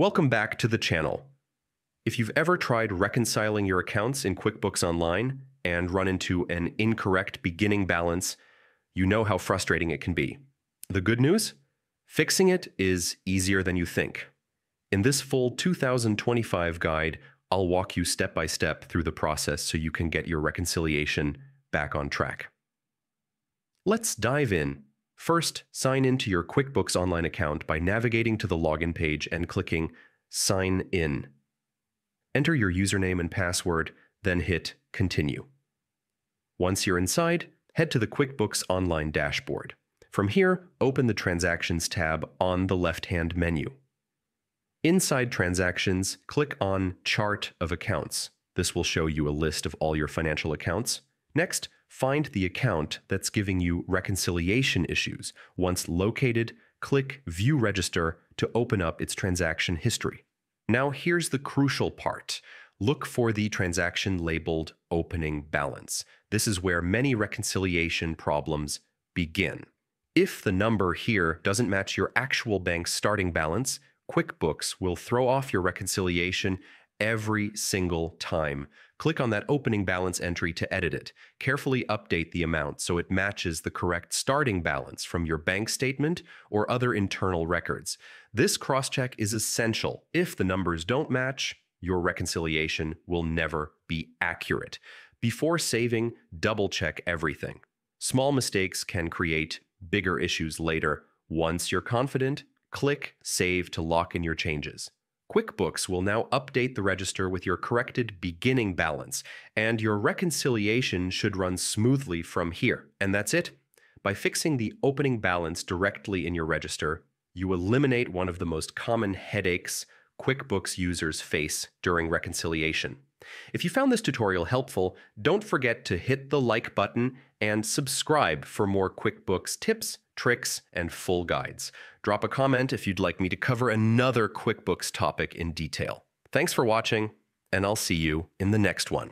Welcome back to the channel. If you've ever tried reconciling your accounts in QuickBooks Online and run into an incorrect beginning balance, you know how frustrating it can be. The good news? Fixing it is easier than you think. In this full 2025 guide, I'll walk you step by step through the process so you can get your reconciliation back on track. Let's dive in. First, sign into your QuickBooks Online account by navigating to the login page and clicking Sign In. Enter your username and password, then hit Continue. Once you're inside, head to the QuickBooks Online dashboard. From here, open the Transactions tab on the left-hand menu. Inside Transactions, click on Chart of Accounts. This will show you a list of all your financial accounts. Next, find the account that's giving you reconciliation issues. Once located, click View Register to open up its transaction history. Now here's the crucial part. Look for the transaction labeled Opening Balance. This is where many reconciliation problems begin. If the number here doesn't match your actual bank's starting balance, QuickBooks will throw off your reconciliation every single time. Click on that opening balance entry to edit it. Carefully update the amount so it matches the correct starting balance from your bank statement or other internal records. This cross-check is essential. If the numbers don't match, your reconciliation will never be accurate. Before saving, double-check everything. Small mistakes can create bigger issues later. Once you're confident, click Save to lock in your changes. QuickBooks will now update the register with your corrected beginning balance, and your reconciliation should run smoothly from here. And that's it. By fixing the opening balance directly in your register, you eliminate one of the most common headaches QuickBooks users face during reconciliation. If you found this tutorial helpful, don't forget to hit the like button and subscribe for more QuickBooks tips, tricks, and full guides. Drop a comment if you'd like me to cover another QuickBooks topic in detail. Thanks for watching, and I'll see you in the next one.